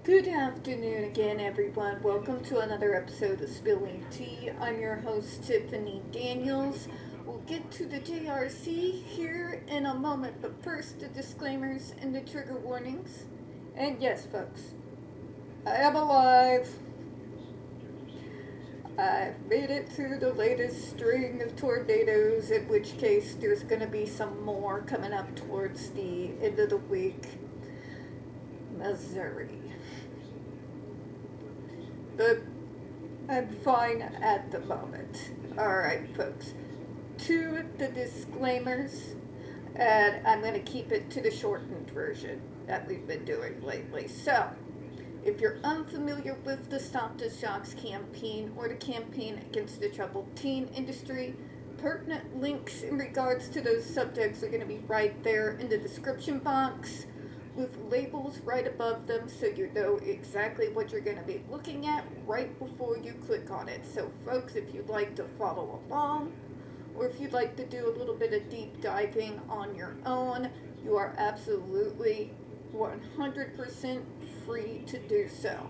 Good afternoon again, everyone. Welcome to another episode of Spilling Tea. I'm your host, Tiffany Daniels. We'll get to the JRC here in a moment, but first, the disclaimers and the trigger warnings. And yes, folks, I am alive. I've made it through the latest string of tornadoes, in which case there's going to be some more coming up towards the end of the week. Missouri. But I'm fine at the moment. Alright, folks. To the disclaimers, and I'm going to keep it to the shortened version that we've been doing lately. So, if you're unfamiliar with the Stop the Shocks campaign or the campaign against the troubled teen industry, pertinent links in regards to those subjects are going to be right there in the description box, with labels right above them so you know exactly what you're going to be looking at right before you click on it. So folks, if you'd like to follow along, or if you'd like to do a little bit of deep diving on your own, you are absolutely 100% free to do so.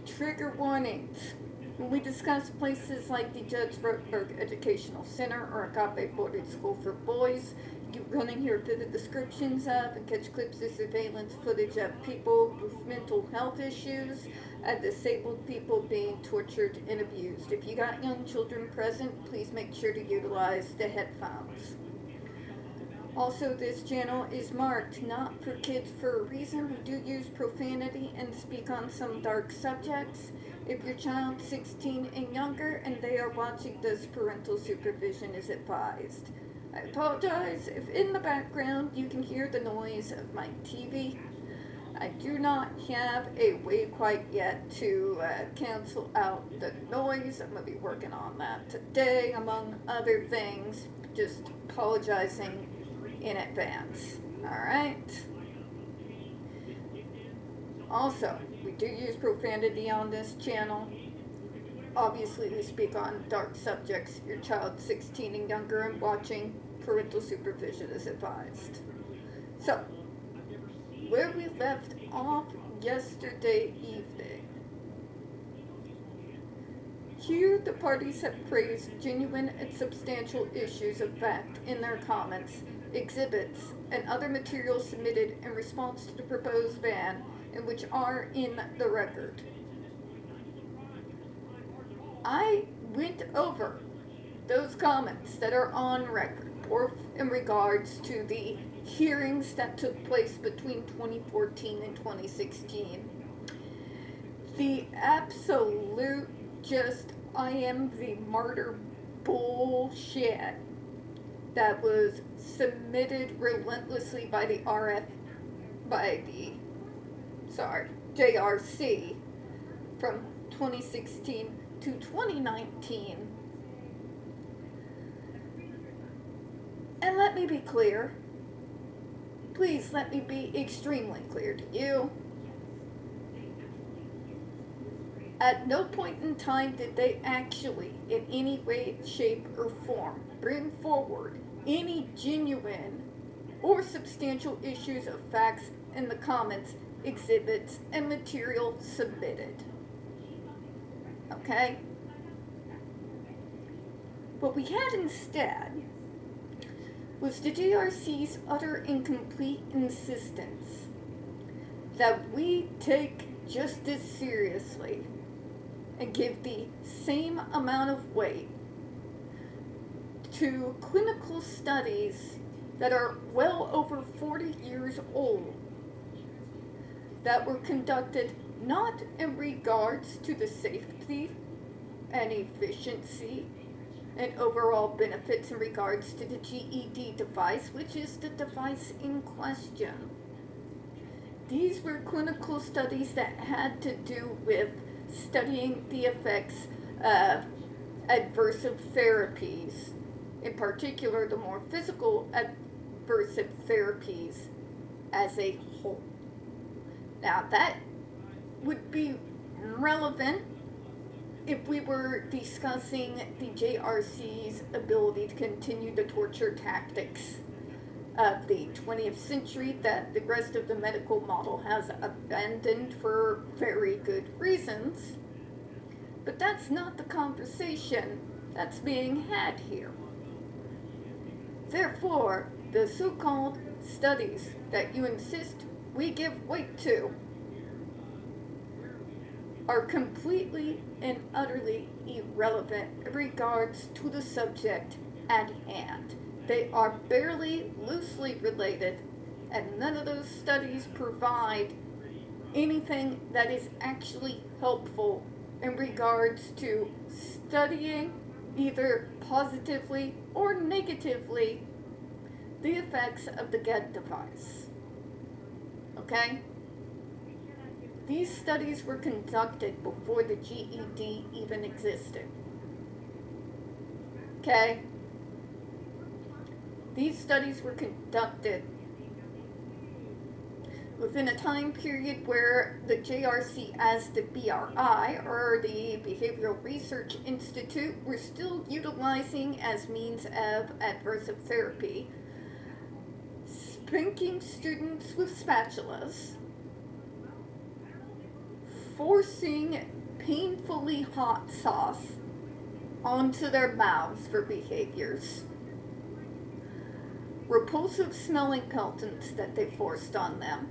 Trigger warnings. When we discuss places like the Judge Rothberg Educational Center or Agape Boarding School for Boys, you run in here through the descriptions of and catch clips of surveillance footage of people with mental health issues and disabled people being tortured and abused. If you got young children present, please make sure to utilize the headphones. Also, this channel is marked not for kids for a reason. We do use profanity and speak on some dark subjects. If your child 16 and younger and they are watching this, parental supervision is advised. I apologize if in the background you can hear the noise of my TV. I do not have a way quite yet to cancel out the noise. I'm going to be working on that today, among other things. Just apologizing in advance. Alright? Also, we do use profanity on this channel. Obviously, we speak on dark subjects. Your child 16 and younger and watching, parental supervision is advised. So, where we left off yesterday evening. Here, the parties have praised genuine and substantial issues of fact in their comments, exhibits, and other materials submitted in response to the proposed ban, and which are in the record. I went over those comments that are on record, or in regards to the hearings that took place between 2014 and 2016. The absolute just I am the martyr bullshit that was submitted relentlessly by the JRC from 2016 to 2019. And let me be clear. Please let me be extremely clear to you. At no point in time did they actually, in any way, shape, or form, bring forward any genuine or substantial issues of facts in the comments, exhibits, and material submitted. Okay? What we had instead was the JRC's utter incomplete insistence that we take justice seriously and give the same amount of weight to clinical studies that are well over 40 years old that were conducted not in regards to the safety and efficiency and overall benefits in regards to the GED device, which is the device in question. These were clinical studies that had to do with studying the effects of aversive therapies, in particular the more physical aversive therapies as a whole. Now that would be relevant if we were discussing the JRC's ability to continue the torture tactics of the 20th century that the rest of the medical model has abandoned for very good reasons. But that's not the conversation that's being had here. Therefore, the so-called studies that you insist we give weight to are completely and utterly irrelevant in regards to the subject at hand. They are barely loosely related, and none of those studies provide anything that is actually helpful in regards to studying either positively or negatively the effects of the GED device. Okay? These studies were conducted before the GED even existed. Okay? These studies were conducted within a time period where the JRC as the BRI, or the Behavioral Research Institute, were still utilizing as means of adversive therapy, spanking students with spatulas, forcing painfully hot sauce onto their mouths for behaviors, repulsive smelling peltants that they forced on them,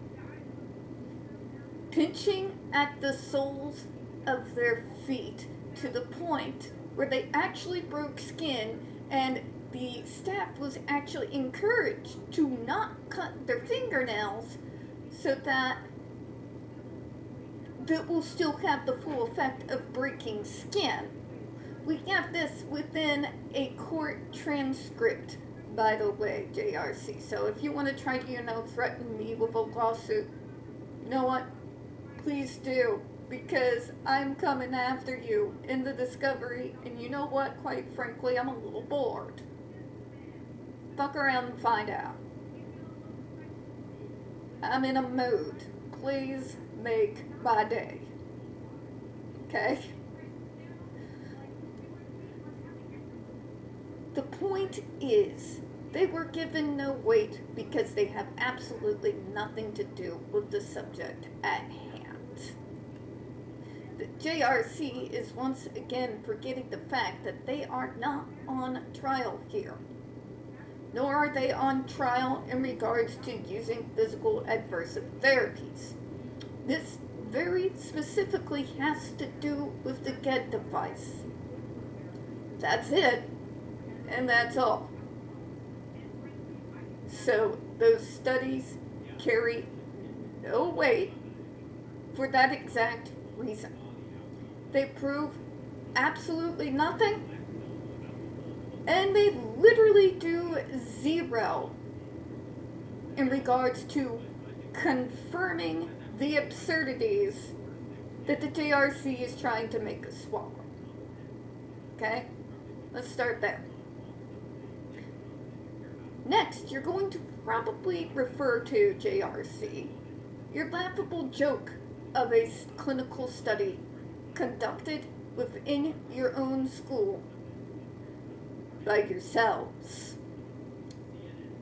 pinching at the soles of their feet to the point where they actually broke skin, and the staff was actually encouraged to not cut their fingernails so that will still have the full effect of breaking skin. We have this within a court transcript, by the way, JRC. So if you want to try to, threaten me with a lawsuit, you know what? Please do, because I'm coming after you in the discovery, and you know what? Quite frankly, I'm a little bored. Fuck around and find out. I'm in a mood. Please make my day. Okay? The point is, they were given no weight because they have absolutely nothing to do with the subject at hand. The JRC is once again forgetting the fact that they are not on trial here, nor are they on trial in regards to using physical adversive therapies. This very specifically has to do with the GED device. That's it, and that's all. So those studies carry no weight for that exact reason. They prove absolutely nothing, and they literally do zero in regards to confirming the absurdities that the JRC is trying to make us swallow. Okay? Let's start there. Next, you're going to probably refer to JRC, your laughable joke of a clinical study conducted within your own school by yourselves.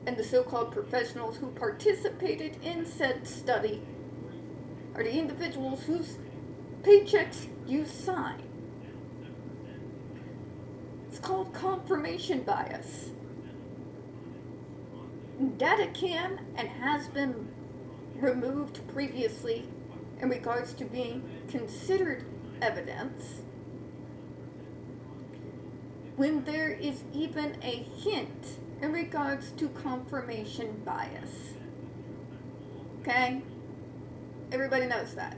And the so-called professionals who participated in said study are the individuals whose paychecks you sign. It's called confirmation bias. Data can and has been removed previously in regards to being considered evidence when there is even a hint in regards to confirmation bias. Okay? Everybody knows that.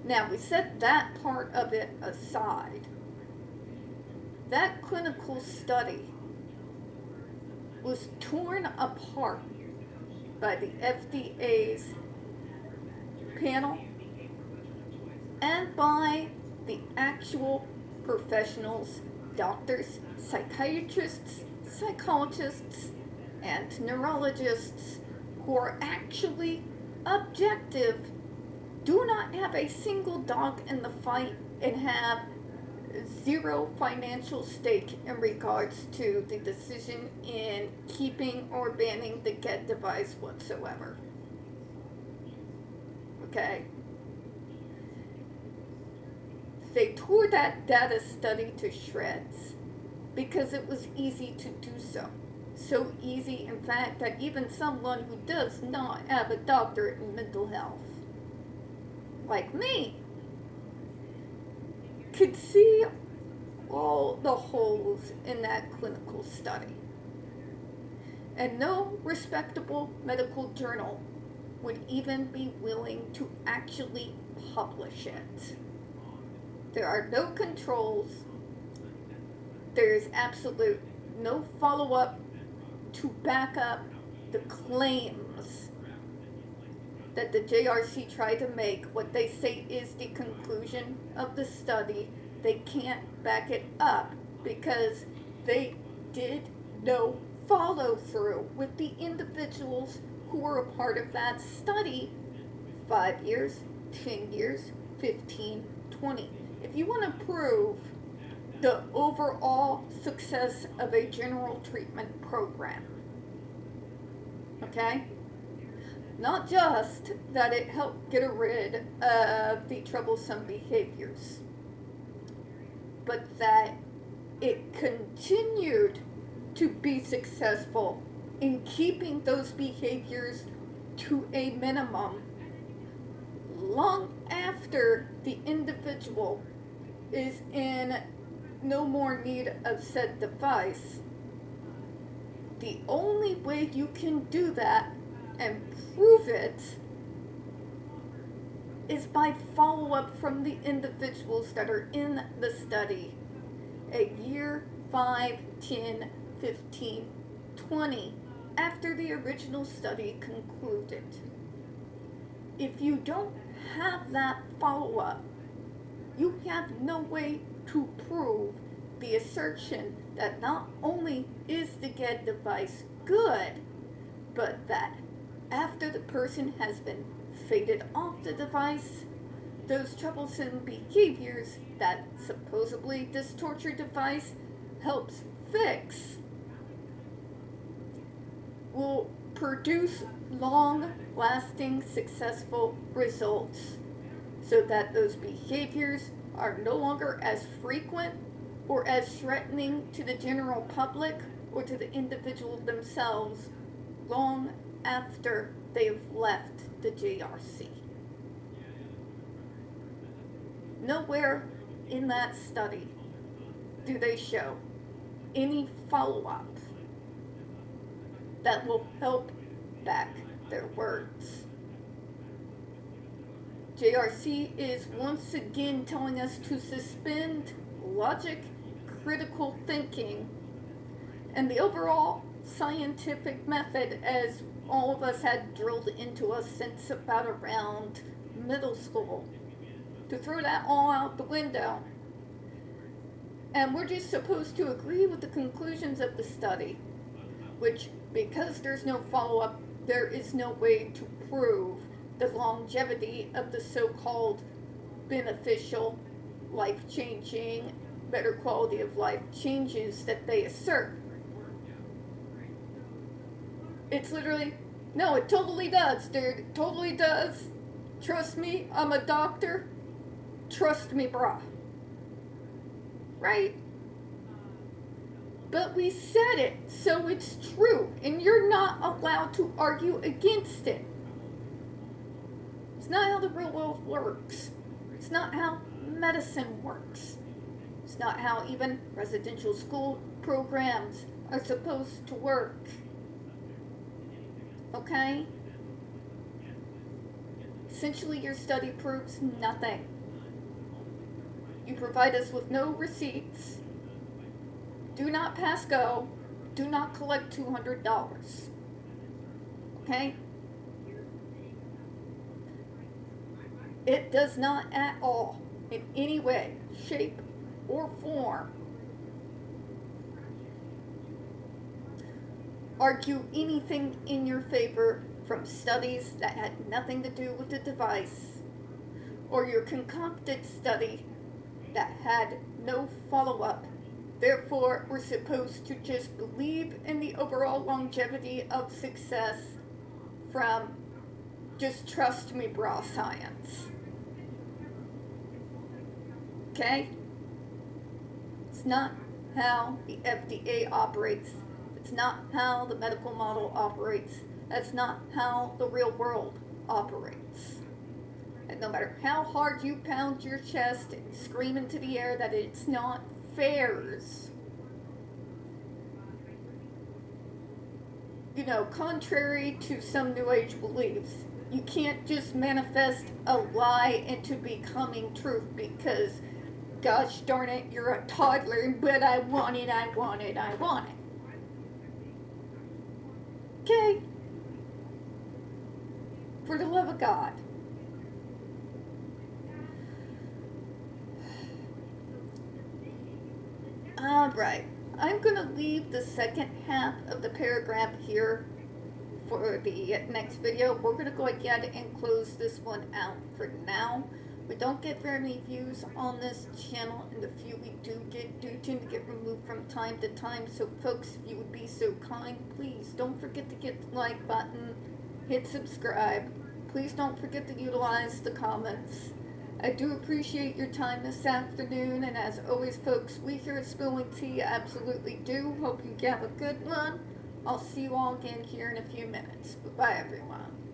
Now, we set that part of it aside. That clinical study was torn apart by the FDA's panel and by the actual professionals, doctors, psychiatrists, psychologists, and neurologists who are actually objective, do not have a single dog in the fight, and have zero financial stake in regards to the decision in keeping or banning the GED device whatsoever. Okay? They tore that data study to shreds because it was easy to do so. So easy, in fact, that even someone who does not have a doctorate in mental health, like me, could see all the holes in that clinical study. And no respectable medical journal would even be willing to actually publish it. There are no controls. There is absolute no follow-up to back up the claims that the JRC tried to make. What they say is the conclusion of the study. They can't back it up because they did no follow-through with the individuals who were a part of that study 5 years, 10 years, 15, 20. If you want to prove the overall success of a general treatment program, okay? Not just that it helped get rid of the troublesome behaviors, but that it continued to be successful in keeping those behaviors to a minimum long after the individual is in no more need of said device. The only way you can do that and prove it is by follow-up from the individuals that are in the study at year 5, 10, 15, 20 after the original study concluded. If you don't have that follow-up, you have no way to prove the assertion that not only is the GED device good, but that after the person has been faded off the device, those troublesome behaviors that supposedly this torture device helps fix will produce long-lasting successful results so that those behaviors are no longer as frequent or as threatening to the general public or to the individual themselves long after they've left the JRC. Nowhere in that study do they show any follow-up that will help back their words. JRC is once again telling us to suspend logic, critical thinking, and the overall scientific method as all of us had drilled into us since about around middle school. To throw that all out the window. And we're just supposed to agree with the conclusions of the study, which, because there's no follow-up, there is no way to prove the longevity of the so-called beneficial, life-changing, better quality of life changes that they assert. It's literally, no, it totally does, dude. It totally does. Trust me, I'm a doctor. Trust me, brah. Right? But we said it, so it's true, and you're not allowed to argue against it. It's not how the real world works. It's not how medicine works. It's not how even residential school programs are supposed to work. Okay? Essentially, your study proves nothing. You provide us with no receipts. Do not pass go. Do not collect $200. Okay? It does not at all, in any way, shape, or form, argue anything in your favor from studies that had nothing to do with the device, or your concocted study that had no follow-up. Therefore, we're supposed to just believe in the overall longevity of success from just trust me, bra science. Okay? It's not how the FDA operates. It's not how the medical model operates. That's not how the real world operates. And no matter how hard you pound your chest and scream into the air that it's not fairs, contrary to some New Age beliefs, you can't just manifest a lie into becoming truth because, gosh darn it, you're a toddler, but I want it, I want it, I want it. Okay? For the love of God. Alright, I'm going to leave the second half of the paragraph here for the next video. We're going to go ahead and close this one out for now. We don't get very many views on this channel, and the few we do tend to get removed from time to time. So folks, if you would be so kind, please don't forget to hit the like button, hit subscribe. Please don't forget to utilize the comments. I do appreciate your time this afternoon, and as always folks, we here at Spilling Tea absolutely do. Hope you have a good one. I'll see you all again here in a few minutes. Bye-bye everyone.